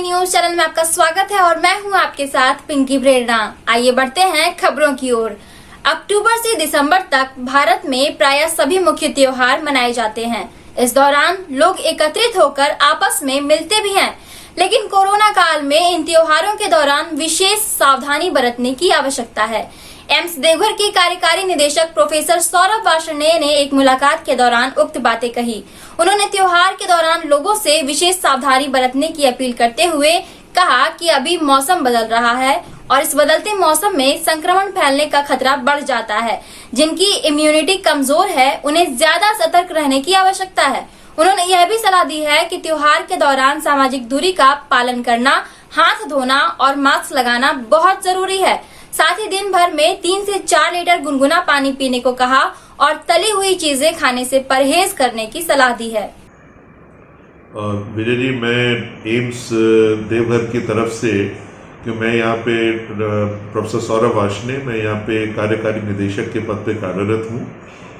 News channel में आपका स्वागत है और मैं हूं आपके साथ पिंकी प्रेरणा। आइए बढ़ते हैं खबरों की ओर। अक्टूबर से दिसंबर तक भारत में प्रायः सभी मुख्य त्योहार मनाए जाते हैं। इस दौरान लोग एकत्रित होकर आपस में मिलते भी हैं, लेकिन कोरोना काल में इन त्योहारों के दौरान विशेष सावधानी बरतने की आवश्यकता है। एम्स देवघर के कार्यकारी निदेशक प्रोफेसर सौरभ वार्ष्णेय ने एक मुलाकात के दौरान उक्त बातें कही। उन्होंने त्योहार के दौरान लोगों से विशेष सावधानी बरतने की अपील करते हुए कहा कि अभी मौसम बदल रहा है और इस बदलते मौसम में संक्रमण फैलने का खतरा बढ़ जाता है। जिनकी इम्यूनिटी कमजोर है उन्हें ज्यादा सतर्क रहने की आवश्यकता है। उन्होंने यह भी सलाह दी है कि त्योहार के दौरान सामाजिक दूरी का पालन करना, हाथ धोना और मास्क लगाना बहुत जरूरी है। साथ ही दिन भर में 3 से 4 लीटर गुनगुना पानी पीने को कहा और तली हुई चीजें खाने से परहेज करने की सलाह दी है। विजय जी, मैं एम्स देवघर की तरफ से कि मैं यहाँ पे प्रोफेसर सौरभ वार्ष्णेय, मैं यहाँ पे कार्यकारी निदेशक के पद पे कार्यरत हूँ।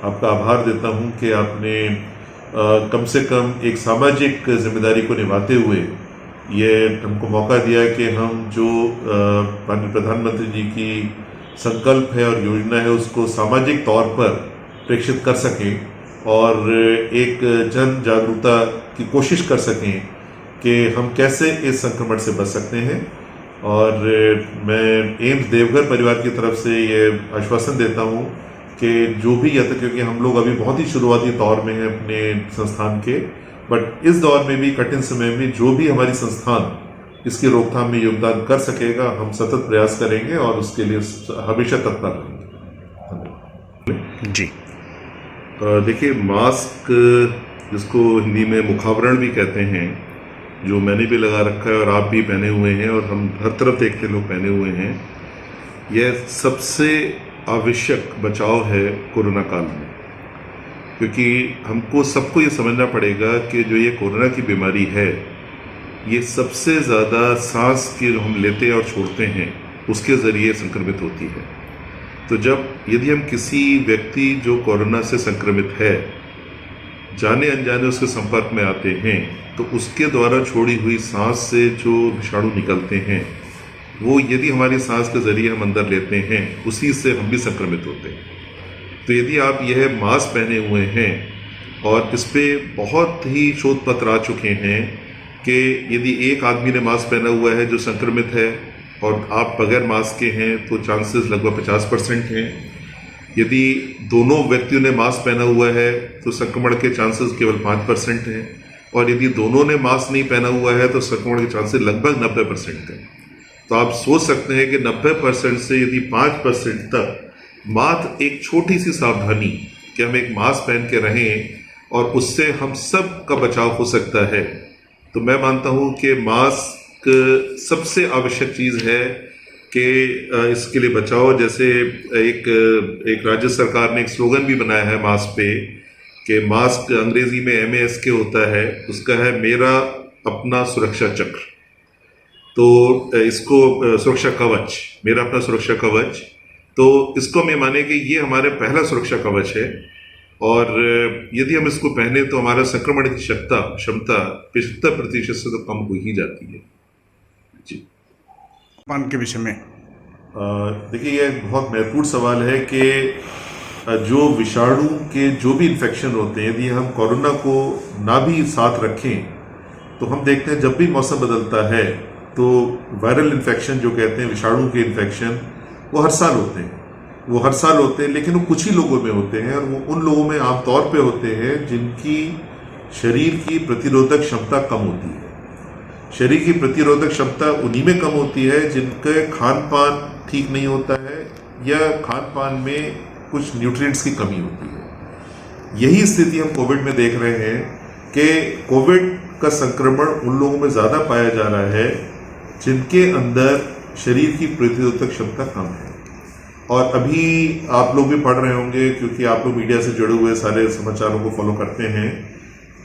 आपका आभार देता हूँ कि आपने कम से कम एक सामाजिक जिम्मेदारी को निभाते हुए ये हमको मौका दिया कि हम जो माननीय प्रधानमंत्री जी की संकल्प है और योजना है उसको सामाजिक तौर पर प्रेषित कर सकें और एक जन जागरूकता की कोशिश कर सकें कि हम कैसे इस संक्रमण से बच सकते हैं। और मैं एम्स देवघर परिवार की तरफ से ये आश्वासन देता हूँ कि जो भी यत्न, क्योंकि हम लोग अभी बहुत ही शुरुआती दौर में हैं अपने संस्थान के, बट इस दौर में भी, कठिन समय में जो भी हमारी संस्थान इसकी रोकथाम में योगदान कर सकेगा, हम सतत प्रयास करेंगे और उसके लिए हमेशा तत्पर रहेंगे। जी देखिए, मास्क जिसको हिंदी में मुखावरण भी कहते हैं, जो मैंने भी लगा रखा है और आप भी पहने हुए हैं और हम हर तरफ देखते लोग पहने हुए हैं, यह सबसे आवश्यक बचाव है कोरोना काल में। क्योंकि हमको सबको ये समझना पड़ेगा कि जो ये कोरोना की बीमारी है, ये सबसे ज़्यादा सांस की जो हम लेते और छोड़ते हैं उसके ज़रिए संक्रमित होती है। तो यदि हम किसी व्यक्ति जो कोरोना से संक्रमित है जाने अनजाने उसके संपर्क में आते हैं, तो उसके द्वारा छोड़ी हुई सांस से जो विषाणु निकलते हैं वो यदि हमारी सांस के ज़रिए हम अंदर लेते हैं, उसी से हम भी संक्रमित होते हैं। तो यदि आप यह मास्क पहने हुए हैं, और इस पे बहुत ही शोध पत्र आ चुके हैं कि यदि एक आदमी ने मास्क पहना हुआ है जो संक्रमित है और आप बगैर मास्क के हैं तो चांसेस लगभग 50% हैं। यदि दोनों व्यक्तियों ने मास्क पहना हुआ है तो संक्रमण के चांसेस केवल 5% हैं, और यदि दोनों ने मास्क नहीं पहना हुआ है तो संक्रमण के चांसेस लगभग 90% हैं। तो आप सोच सकते हैं कि 90% से यदि 5% तक मात्र एक छोटी सी सावधानी कि हम एक मास्क पहन के रहें और उससे हम सब का बचाव हो सकता है। तो मैं मानता हूं कि मास्क सबसे आवश्यक चीज़ है कि इसके लिए बचाओ। जैसे एक राज्य सरकार ने एक स्लोगन भी बनाया है मास्क पे कि मास्क अंग्रेजी में MASK होता है, उसका है मेरा अपना सुरक्षा चक्र। तो इसको सुरक्षा कवच, मेरा अपना सुरक्षा कवच, तो इसको हम ये माने कि ये हमारे पहला सुरक्षा कवच है। और यदि हम इसको पहने तो हमारा संक्रमण की क्षमता 75% से तो कम हो ही जाती है। जी, पान के विषय में देखिए, ये बहुत महत्वपूर्ण सवाल है कि जो विषाणु के जो भी इन्फेक्शन होते हैं, यदि हम कोरोना को ना भी साथ रखें तो हम देखते हैं जब भी मौसम बदलता है तो वायरल इन्फेक्शन जो कहते हैं, विषाणु के इन्फेक्शन, वो हर साल होते हैं, लेकिन वो कुछ ही लोगों में होते हैं और वो उन लोगों में आमतौर पे होते हैं जिनकी शरीर की प्रतिरोधक क्षमता कम होती है। शरीर की प्रतिरोधक क्षमता उन्हीं में कम होती है जिनके खान पान ठीक नहीं होता है या खान पान में कुछ न्यूट्रिएंट्स की कमी होती है। यही स्थिति हम कोविड में देख रहे हैं कि कोविड का संक्रमण उन लोगों में ज़्यादा पाया जा रहा है जिनके अंदर शरीर की प्रतिरोधक क्षमता कम है। और अभी आप लोग भी पढ़ रहे होंगे, क्योंकि आप लोग मीडिया से जुड़े हुए सारे समाचारों को फॉलो करते हैं,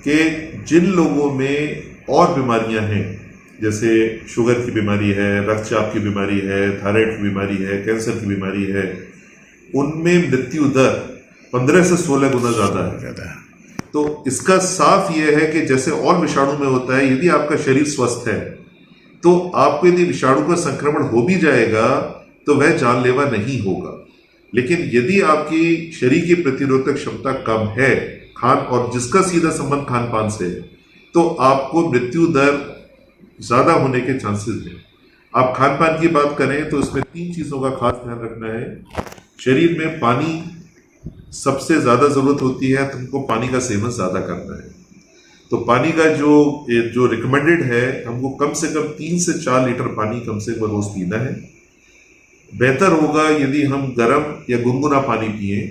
कि जिन लोगों में और बीमारियां हैं, जैसे शुगर की बीमारी है, रक्तचाप की बीमारी है, थायराइड की बीमारी है, कैंसर की बीमारी है, उनमें मृत्यु दर 15 से 16 गुना ज़्यादा है। तो इसका साफ ये है कि जैसे और विषाणु में होता है, यदि आपका शरीर स्वस्थ है तो आपको यदि विषाणु का संक्रमण हो भी जाएगा तो वह जानलेवा नहीं होगा। लेकिन यदि आपकी शरीर की प्रतिरोधक क्षमता कम है और जिसका सीधा संबंध खान पान से है, तो आपको मृत्यु दर ज्यादा होने के चांसेस हैं। आप खान पान की बात करें तो इसमें 3 चीजों का खास ध्यान रखना है। शरीर में पानी सबसे ज्यादा जरूरत होती है, तो हमको पानी का सेवन ज्यादा करना है। तो पानी का जो रिकमेंडेड है, हमको कम से कम 3 से 4 लीटर पानी कम से कम रोज पीना है। बेहतर होगा यदि हम गर्म या गुनगुना पानी पिए,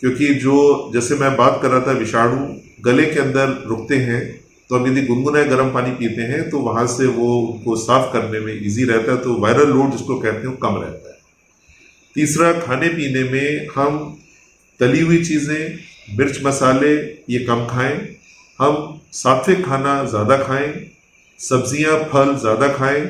क्योंकि जैसे मैं बात कर रहा था, विषाणु गले के अंदर रुकते हैं, तो हम यदि गुनगुना या गर्म पानी पीते हैं तो वहां से वो साफ करने में इजी रहता है, तो वायरल लोड जिसको कहते हैं वो कम रहता है। तीसरा, खाने पीने में हम तली हुई चीजें, मिर्च मसाले ये कम खाएं। हम सात्विक खाना ज्यादा खाएं, सब्जियां फल ज्यादा खाएं।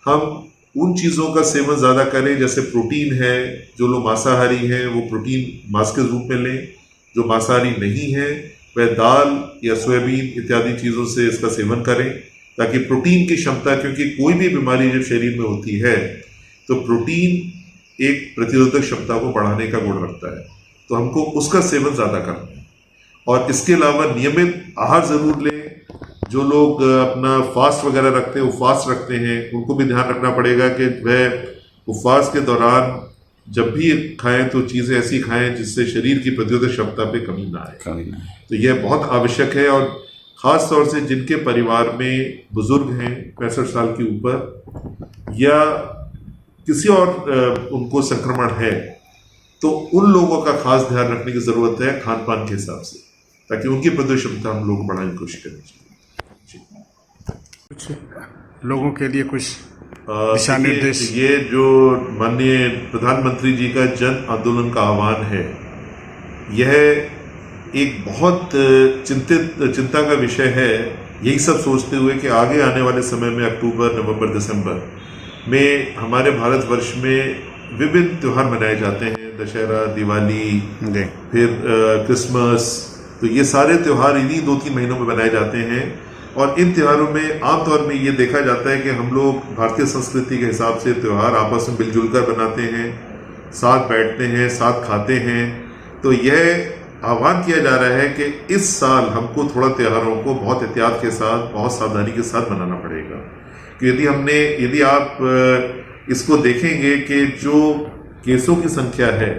हम उन चीज़ों का सेवन ज़्यादा करें, जैसे प्रोटीन है, जो लोग मांसाहारी हैं वो प्रोटीन मांस के रूप में लें। जो मांसाहारी नहीं है वह दाल या सोयाबीन इत्यादि चीज़ों से इसका सेवन करें, ताकि प्रोटीन की क्षमता, क्योंकि कोई भी बीमारी जब शरीर में होती है तो प्रोटीन एक प्रतिरोधक क्षमता को बढ़ाने का गुण रखता है, तो हमको उसका सेवन ज़्यादा करना है। और इसके अलावा नियमित आहार ज़रूर लें। जो लोग अपना फास्ट वगैरह रखते हैं, उपवास रखते हैं, उनको भी ध्यान रखना पड़ेगा कि वह उपवास के दौरान जब भी खाएं तो चीज़ें ऐसी खाएं जिससे शरीर की प्रतिरोधक क्षमता पे कमी ना आए। तो यह बहुत आवश्यक है। और ख़ास तौर से जिनके परिवार में बुजुर्ग हैं 65 साल के ऊपर, या किसी और उनको संक्रमण है, तो उन लोगों का खास ध्यान रखने की ज़रूरत है खान पान के हिसाब से, ताकि उनकी प्रतिरोधक क्षमता हम लोग बढ़ाने की कोशिश करें। कुछ लोगों के लिए कुछ दिशा निर्देश। ये जो माननीय प्रधानमंत्री जी का जन आंदोलन का आह्वान है, यह एक बहुत चिंता का विषय है। यही सब सोचते हुए कि आगे आने वाले समय में अक्टूबर, नवंबर, दिसंबर में हमारे भारतवर्ष में विभिन्न त्यौहार मनाए जाते हैं। दशहरा, दिवाली, फिर क्रिसमस, तो ये सारे त्यौहार इन्हीं 2-3 महीनों में मनाए जाते हैं। और इन त्योहारों में आमतौर में ये देखा जाता है कि हम लोग भारतीय संस्कृति के हिसाब से त्यौहार आपस में मिलजुल कर बनाते हैं, साथ बैठते हैं, साथ खाते हैं। तो यह आह्वान किया जा रहा है कि इस साल हमको थोड़ा त्योहारों को बहुत एहतियात के साथ, बहुत सावधानी के साथ मनाना पड़ेगा। कि यदि आप इसको देखेंगे कि जो केसों की संख्या है,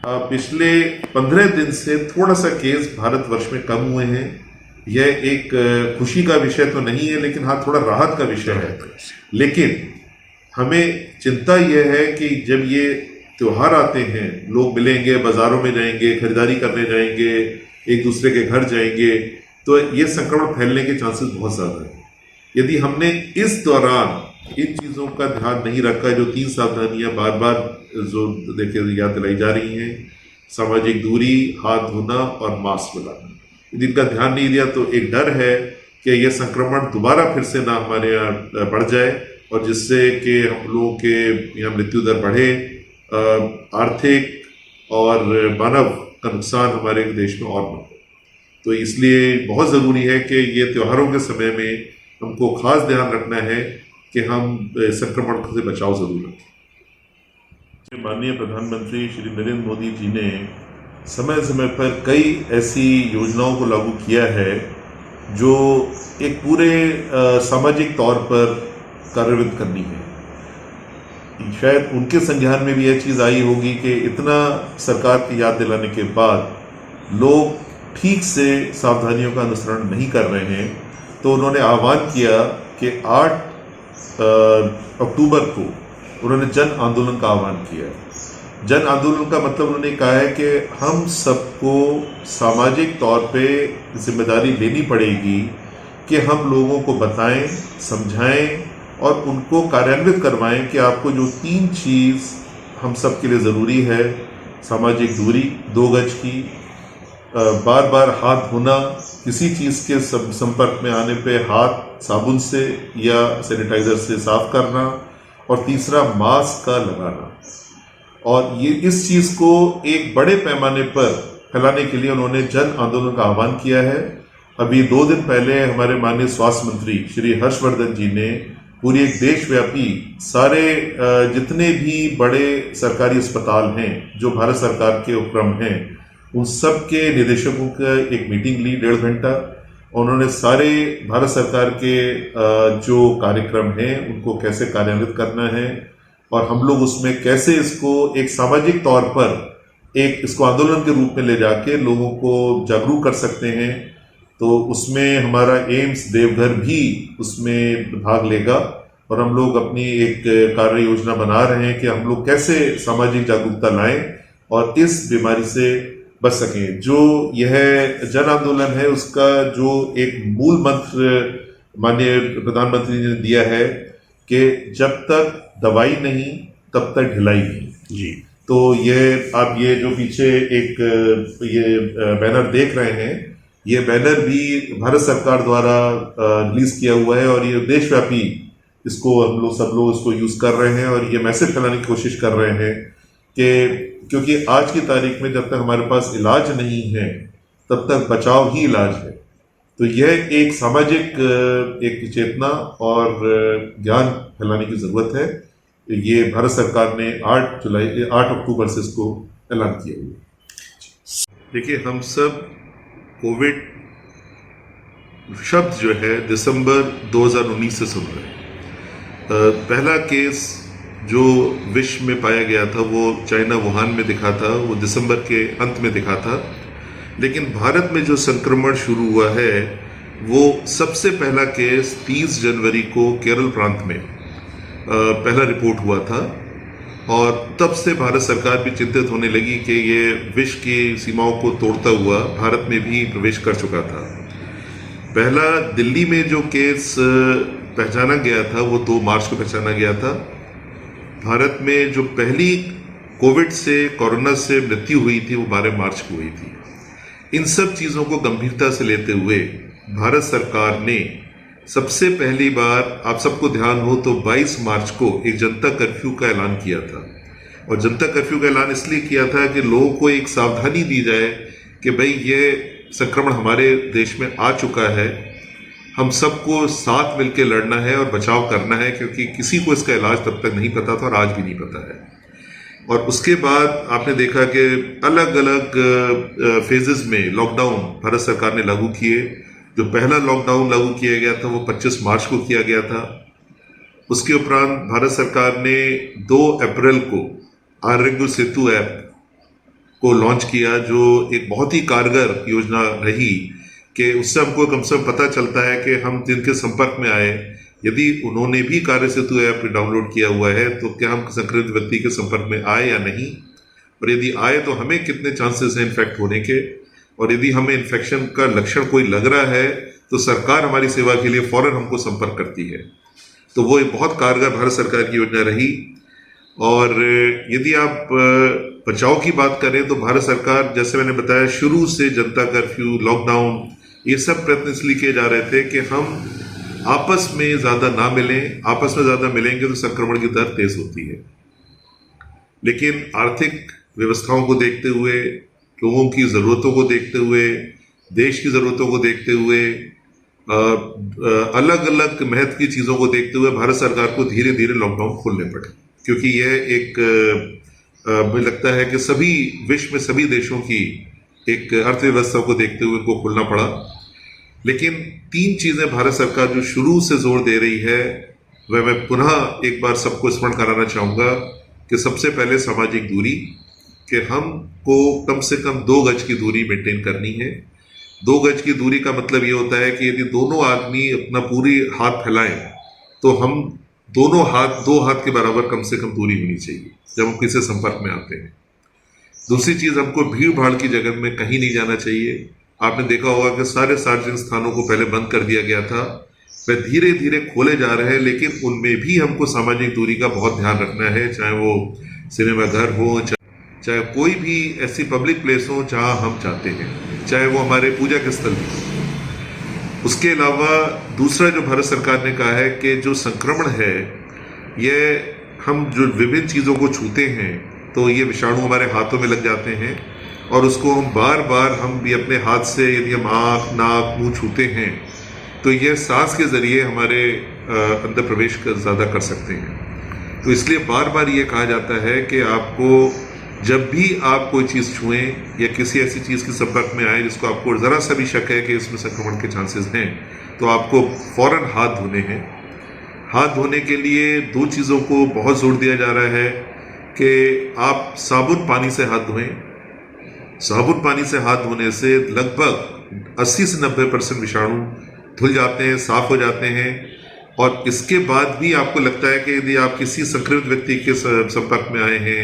पिछले 15 दिन से थोड़ा सा केस भारतवर्ष में कम हुए हैं। यह एक खुशी का विषय तो नहीं है, लेकिन हाँ थोड़ा राहत का विषय है। लेकिन हमें चिंता यह है कि जब ये त्योहार आते हैं, लोग मिलेंगे, बाजारों में जाएंगे, खरीदारी करने जाएंगे, एक दूसरे के घर जाएंगे, तो ये संक्रमण फैलने के चांसेस बहुत ज़्यादा है। यदि हमने इस दौरान इन चीज़ों का ध्यान नहीं रखा, जो 3 सावधानियां बार बार जो देखिए याद दिलाई जा रही हैं, सामाजिक दूरी, हाथ धोना और मास्क लगाना, यदि इनका ध्यान नहीं दिया तो एक डर है कि यह संक्रमण दोबारा फिर से ना हमारे यहाँ बढ़ जाए, और जिससे कि हम लोगों के यहाँ मृत्यु दर बढ़े, आर्थिक और मानव का नुकसान हमारे देश में और न हो। तो इसलिए बहुत ज़रूरी है कि ये त्योहारों के समय में हमको खास ध्यान रखना है कि हम संक्रमण से बचाव जरूर रखें। माननीय प्रधानमंत्री श्री नरेंद्र मोदी जी ने समय समय पर कई ऐसी योजनाओं को लागू किया है जो एक पूरे सामाजिक तौर पर कार्यान्वित करनी है। शायद उनके संज्ञान में भी यह चीज़ आई होगी कि इतना सरकार की याद दिलाने के बाद लोग ठीक से सावधानियों का अनुसरण नहीं कर रहे हैं, तो उन्होंने आह्वान किया कि 8 अक्टूबर को उन्होंने जन आंदोलन का आह्वान किया। जन आंदोलन का मतलब उन्होंने कहा है कि हम सबको सामाजिक तौर पे जिम्मेदारी लेनी पड़ेगी कि हम लोगों को बताएं, समझाएं और उनको कार्यान्वित करवाएं कि आपको जो 3 चीज़ हम सब के लिए ज़रूरी है, सामाजिक दूरी 2 गज की, बार बार हाथ धोना, किसी चीज़ के संपर्क में आने पे हाथ साबुन से या सैनिटाइज़र से साफ करना, और तीसरा मास्क का लगाना। और ये इस चीज़ को एक बड़े पैमाने पर फैलाने के लिए उन्होंने जन आंदोलन का आह्वान किया है। अभी 2 दिन पहले हमारे माननीय स्वास्थ्य मंत्री श्री हर्षवर्धन जी ने पूरी एक देशव्यापी सारे जितने भी बड़े सरकारी अस्पताल हैं जो भारत सरकार के उपक्रम हैं, उन सब के निदेशकों का एक मीटिंग ली 1.5 घंटा। उन्होंने सारे भारत सरकार के जो कार्यक्रम हैं उनको कैसे कार्यान्वित करना है और हम लोग उसमें कैसे इसको एक सामाजिक तौर पर एक इसको आंदोलन के रूप में ले जाके लोगों को जागरूक कर सकते हैं। तो उसमें हमारा एम्स देवघर भी उसमें भाग लेगा और हम लोग अपनी एक कार्य योजना बना रहे हैं कि हम लोग कैसे सामाजिक जागरूकता लाएं और इस बीमारी से बच सकें। जो यह जन आंदोलन है उसका जो एक मूल मंत्र माननीय प्रधानमंत्री ने दिया है कि जब तक दवाई नहीं तब तक ढिलाई नहीं जी। तो ये आप ये जो पीछे एक ये बैनर देख रहे हैं, ये बैनर भी भारत सरकार द्वारा रिलीज किया हुआ है और ये देशव्यापी इसको हम लोग सब लोग इसको यूज कर रहे हैं और ये मैसेज फैलाने की कोशिश कर रहे हैं कि क्योंकि आज की तारीख में जब तक हमारे पास इलाज नहीं है तब तक बचाव ही इलाज है। तो यह एक सामाजिक एक चेतना और ज्ञान फैलाने की जरूरत है। ये भारत सरकार ने 8 अक्टूबर से इसको ऐलान किया हुआ है। देखिए, हम सब कोविड शब्द जो है दिसंबर 2019 से सुन रहे हैं। पहला केस जो विश्व में पाया गया था वो चाइना वुहान में दिखा था, वो दिसंबर के अंत में दिखा था। लेकिन भारत में जो संक्रमण शुरू हुआ है वो सबसे पहला केस 30 जनवरी को केरल प्रांत में पहला रिपोर्ट हुआ था और तब से भारत सरकार भी चिंतित होने लगी कि ये विश्व की सीमाओं को तोड़ता हुआ भारत में भी प्रवेश कर चुका था। पहला दिल्ली में जो केस पहचाना गया था वो 2 मार्च को पहचाना गया था। भारत में जो पहली कोविड से कोरोना से मृत्यु हुई थी वो 12 मार्च को हुई थी। इन सब चीज़ों को गंभीरता से लेते हुए भारत सरकार ने सबसे पहली बार, आप सबको ध्यान हो तो 22 मार्च को एक जनता कर्फ्यू का ऐलान किया था। और जनता कर्फ्यू का ऐलान इसलिए किया था कि लोगों को एक सावधानी दी जाए कि भाई ये संक्रमण हमारे देश में आ चुका है, हम सबको साथ मिलकर लड़ना है और बचाव करना है, क्योंकि किसी को इसका इलाज तब तक नहीं पता था और आज भी नहीं पता है। और उसके बाद आपने देखा कि अलग अलग फेजेस में लॉकडाउन भारत सरकार ने लागू किए। जो पहला लॉकडाउन लागू किया गया था वो 25 मार्च को किया गया था। उसके उपरांत भारत सरकार ने 2 अप्रैल को आरोग्य सेतु ऐप को लॉन्च किया, जो एक बहुत ही कारगर योजना रही कि उससे हमको कम से कम पता चलता है कि हम जिनके संपर्क में आए, यदि उन्होंने भी कार्य सेतु ऐप डाउनलोड किया हुआ है तो क्या हम संक्रमित व्यक्ति के संपर्क में आए या नहीं, और यदि आए तो हमें कितने चांसेस हैं इन्फेक्ट होने के, और यदि हमें इन्फेक्शन का लक्षण कोई लग रहा है तो सरकार हमारी सेवा के लिए फौरन हमको संपर्क करती है। तो वो एक बहुत कारगर भारत सरकार की योजना रही। और यदि आप बचाव की बात करें तो भारत सरकार, जैसे मैंने बताया, शुरू से जनता कर्फ्यू, लॉकडाउन, ये सब प्रयत्न इसलिए किए जा रहे थे कि हम आपस में ज़्यादा ना मिलें। आपस में ज़्यादा मिलेंगे तो संक्रमण की दर तेज होती है। लेकिन आर्थिक व्यवस्थाओं को देखते हुए, लोगों की ज़रूरतों को देखते हुए, देश की ज़रूरतों को देखते हुए, अलग अलग महत्व की चीज़ों को देखते हुए भारत सरकार को धीरे धीरे लॉकडाउन खोलने पड़े, क्योंकि यह एक मुझे लगता है कि सभी विश्व में सभी देशों की एक अर्थव्यवस्था को देखते हुए इनको खोलना पड़ा। लेकिन 3 चीज़ें भारत सरकार जो शुरू से जोर दे रही है वह मैं पुनः एक बार सबको स्मरण कराना चाहूँगा कि सबसे पहले सामाजिक दूरी, कि हमको कम से कम 2 गज की दूरी मेंटेन करनी है। 2 गज की दूरी का मतलब ये होता है कि यदि दोनों आदमी अपना पूरी हाथ फैलाएं तो हम दोनों हाथ 2 हाथ के बराबर कम से कम दूरी होनी चाहिए जब हम किसी संपर्क में आते हैं। दूसरी चीज़, हमको भीड़ भाड़ की जगह में कहीं नहीं जाना चाहिए। आपने देखा होगा कि सारे सार्वजनिक स्थानों को पहले बंद कर दिया गया था, वे धीरे धीरे खोले जा रहे हैं, लेकिन उनमें भी हमको सामाजिक दूरी का बहुत ध्यान रखना है, चाहे वो सिनेमा घर हो, चाहे कोई भी ऐसी पब्लिक प्लेस हो जहाँ हम चाहते हैं, चाहे वो हमारे पूजा के स्थल भी हो। उसके अलावा दूसरा जो भारत सरकार ने कहा है कि जो संक्रमण है, ये हम जो विभिन्न चीज़ों को छूते हैं तो ये विषाणु हमारे हाथों में लग जाते हैं, और उसको हम बार बार हम भी अपने हाथ से यदि हम आँख, नाक, मुंह छूते हैं तो यह सांस के ज़रिए हमारे अंदर प्रवेश ज़्यादा कर सकते हैं। तो इसलिए बार बार ये कहा जाता है कि आपको जब भी आप कोई चीज़ छुएं या किसी ऐसी चीज़ के संपर्क में आए जिसको आपको ज़रा सा भी शक है कि इसमें संक्रमण के चांसेस हैं, तो आपको फ़ौरन हाथ धोने हैं। हाथ धोने के लिए 2 चीज़ों को बहुत जोर दिया जा रहा है कि आप साबुन पानी से हाथ धोएं। साबुन पानी से हाथ धोने से लगभग 80 से 90% विषाणु धुल जाते हैं, साफ हो जाते हैं। और इसके बाद भी आपको लगता है कि यदि आप किसी संक्रमित व्यक्ति के संपर्क में आए हैं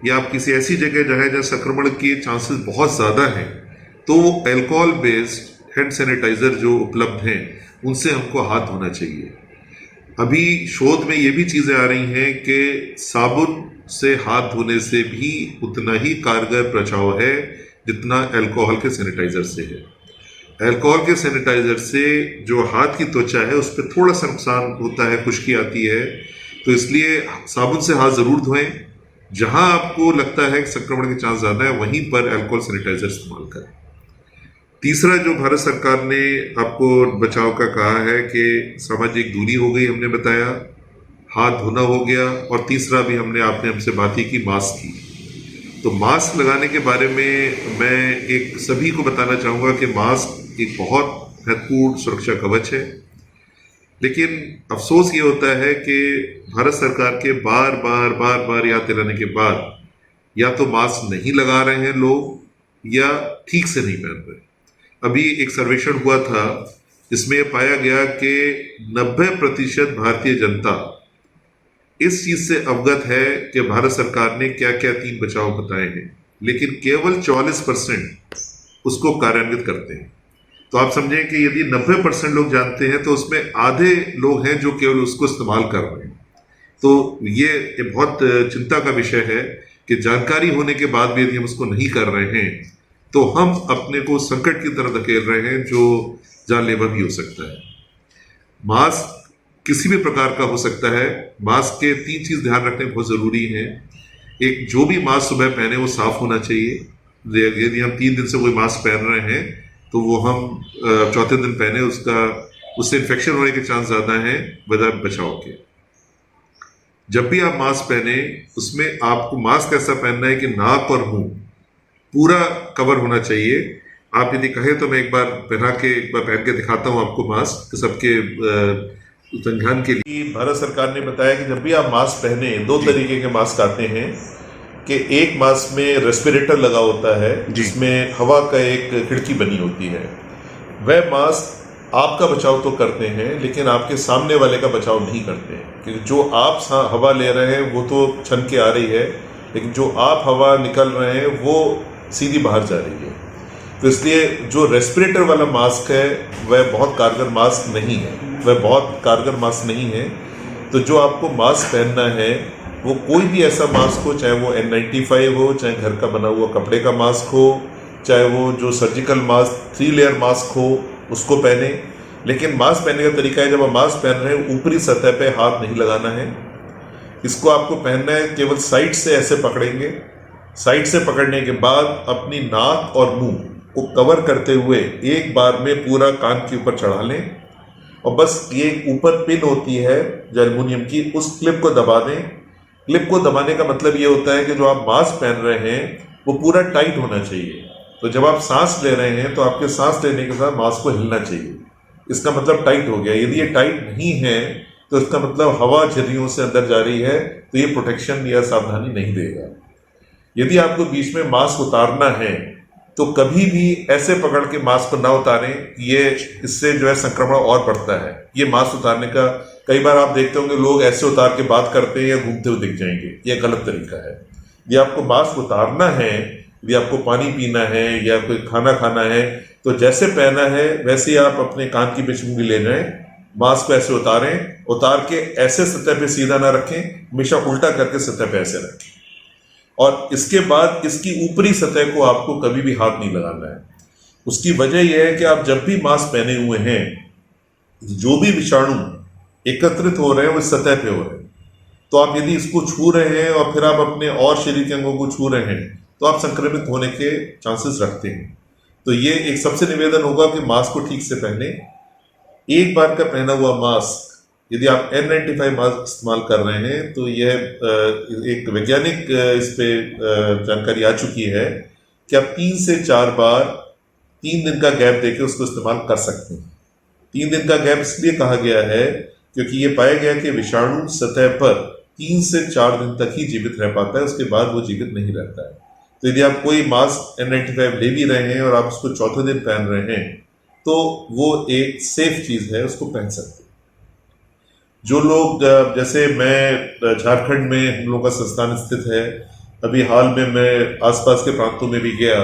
या आप किसी ऐसी जगह जहाँ संक्रमण के चांसेस बहुत ज़्यादा हैं, तो अल्कोहल बेस्ड हैंड सैनिटाइज़र जो उपलब्ध हैं उनसे हमको हाथ धोना चाहिए। अभी शोध में ये भी चीज़ें आ रही हैं कि साबुन से हाथ धोने से भी उतना ही कारगर बचाव है जितना अल्कोहल के सैनिटाइज़र से है। अल्कोहल के सैनिटाइज़र से जो हाथ की त्वचा है उस पर थोड़ा सा नुकसान होता है, खुश्की आती है, तो इसलिए साबुन से हाथ ज़रूर धोएं। जहां आपको लगता है कि संक्रमण के चांस ज़्यादा है वहीं पर अल्कोहल सैनिटाइज़र इस्तेमाल करें। तीसरा जो भारत सरकार ने आपको बचाव का कहा है कि सामाजिक दूरी हो गई, हमने बताया, हाथ धोना हो गया, और तीसरा भी आपने हमसे बात की मास्क की। तो मास्क लगाने के बारे में मैं एक सभी को बताना चाहूँगा कि मास्क एक बहुत महत्वपूर्ण सुरक्षा कवच है। लेकिन अफसोस ये होता है कि भारत सरकार के बार बार याद दिलाने के बाद या तो मास्क नहीं लगा रहे हैं लोग या ठीक से नहीं पहन रहे। अभी एक सर्वेक्षण हुआ था जिसमें पाया गया कि 90% भारतीय जनता इस चीज से अवगत है कि भारत सरकार ने क्या क्या 3 बचाव बताए हैं, लेकिन केवल 44% उसको कार्यान्वित करते हैं। तो आप समझें कि यदि 90% लोग जानते हैं तो उसमें आधे लोग हैं जो केवल उसको इस्तेमाल कर रहे हैं। तो ये बहुत चिंता का विषय है कि जानकारी होने के बाद भी यदि हम उसको नहीं कर रहे हैं तो हम अपने को संकट की तरफ धकेल रहे हैं जो जानलेवा भी हो सकता है। मास्क किसी भी प्रकार का हो सकता है। मास्क के 3 चीज ध्यान रखने बहुत जरूरी है। एक, जो भी मास्क सुबह पहने वो साफ होना चाहिए। यदि हम 3 दिन से कोई मास्क पहन रहे हैं तो वो हम चौथे दिन पहने, उससे इन्फेक्शन होने के चांस ज्यादा हैं बगैर बचाव के। जब भी आप मास्क पहने उसमें आपको मास्क ऐसा पहनना है कि नाक और मुंह पूरा कवर होना चाहिए। आप यदि कहें तो मैं एक बार पहन के दिखाता हूं आपको मास्क सबके ध्यान के लिए। भारत सरकार ने बताया कि जब भी आप मास्क पहने, 2 तरीके के मास्क आते हैं कि एक मास्क में रेस्पिरेटर लगा होता है जिसमें हवा का एक खिड़की बनी होती है। वह मास्क आपका बचाव तो करते हैं लेकिन आपके सामने वाले का बचाव नहीं करते हैं, क्योंकि जो आप हवा ले रहे हैं वो तो छन के आ रही है, लेकिन जो आप हवा निकल रहे हैं वो सीधी बाहर जा रही है। तो इसलिए जो रेस्पिरेटर वाला मास्क है वह बहुत कारगर मास्क नहीं है, तो जो आपको मास्क पहनना है वो कोई भी ऐसा मास्क हो, चाहे वो N95 हो, चाहे घर का बना हुआ कपड़े का मास्क हो, चाहे वो जो सर्जिकल मास्क 3 लेयर मास्क हो, उसको पहने। लेकिन मास्क पहनने का तरीका है, जब आप मास्क पहन रहे हैं ऊपरी सतह पे हाथ नहीं लगाना है। इसको आपको पहनना है केवल साइड से ऐसे पकड़ेंगे। साइड से पकड़ने के बाद अपनी नाक और मुंह को कवर करते हुए एक बार में पूरा कान के ऊपर चढ़ा लें और बस ये ऊपर पिन होती है जो एल्युमिनियम की, उस क्लिप को दबा दें। क्लिप को दबाने का मतलब ये होता है कि जो आप मास्क पहन रहे हैं वो पूरा टाइट होना चाहिए। तो जब आप सांस ले रहे हैं तो आपके सांस लेने के साथ मास्क को हिलना चाहिए। इसका मतलब टाइट हो गया। यदि ये टाइट नहीं है तो इसका मतलब हवा झिर्रियों से अंदर जा रही है, तो ये प्रोटेक्शन या सावधानी नहीं देगा। यदि आपको बीच में मास्क उतारना है तो कभी भी ऐसे पकड़ के मास्क को ना उतारें, इससे जो है संक्रमण और बढ़ता है। ये मास्क उतारने का कई बार आप देखते होंगे लोग ऐसे उतार के बात करते हैं या घूमते हुए दिख जाएंगे, ये गलत तरीका है। यदि आपको मास्क उतारना है, यदि आपको पानी पीना है या कोई खाना खाना है, तो जैसे पहना है वैसे ही आप अपने कान की बीच उंगली ले जाएं, मास्क को ऐसे उतार के ऐसे सतह पे सीधा ना रखें, हमेशा उल्टा करके सतह पे ऐसे रखें। और इसके बाद इसकी ऊपरी सतह को आपको कभी भी हाथ नहीं लगाना है। उसकी वजह यह है कि आप जब भी मास्क पहने हुए हैं, जो भी विषाणु एकत्रित हो रहे हैं वो इस सतह पे हो रहे हैं। तो आप यदि इसको छू रहे हैं और फिर आप अपने और शरीर के अंगों को छू रहे हैं तो आप संक्रमित होने के चांसेस रखते हैं। तो ये एक सबसे निवेदन होगा कि मास्क को ठीक से पहने। एक बार का पहना हुआ मास्क यदि आप N95 मास्क इस्तेमाल कर रहे हैं तो यह एक वैज्ञानिक इस पे जानकारी आ चुकी है कि आप 3 से 4 बार 3 दिन का गैप देके उसको इस्तेमाल कर सकते हैं। 3 दिन का गैप इसलिए कहा गया है क्योंकि ये पाया गया कि विषाणु सतह पर 3 से 4 दिन तक ही जीवित रह पाता है, उसके बाद वो जीवित नहीं रहता है। तो यदि आप कोई मास्क N95 ले भी रहे हैं और आप उसको चौथे दिन पहन रहे हैं तो वो एक सेफ चीज है, उसको पहन सकते हैं। जो लोग जैसे मैं झारखंड में हम लोगों का संस्थान स्थित है, अभी हाल में मैं आसपास के प्रांतों में भी गया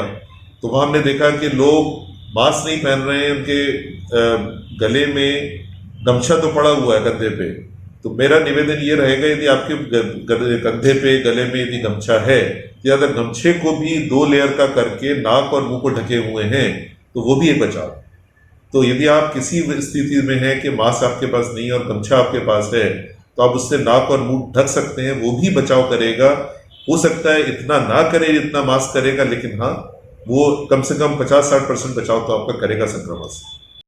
तो वहां हमने देखा कि लोग मास्क नहीं पहन रहे हैं, उनके गले में गमछा तो पड़ा हुआ है कंधे पे। तो मेरा निवेदन ये रहेगा यदि आपके कंधे पे गले में यदि गमछा है या अगर गमछे को भी 2 लेयर का करके नाक और मुंह को ढके हुए हैं तो वो भी एक बचाव। तो यदि आप किसी स्थिति में हैं कि मास्क आपके पास नहीं है और गमछा आपके पास है तो आप उससे नाक और मुंह ढक सकते हैं, वो भी बचाव करेगा। हो सकता है इतना ना करे जितना मास्क करेगा, लेकिन हाँ वो कम से कम 50-60% बचाव तो आपका करेगा संक्रमण से।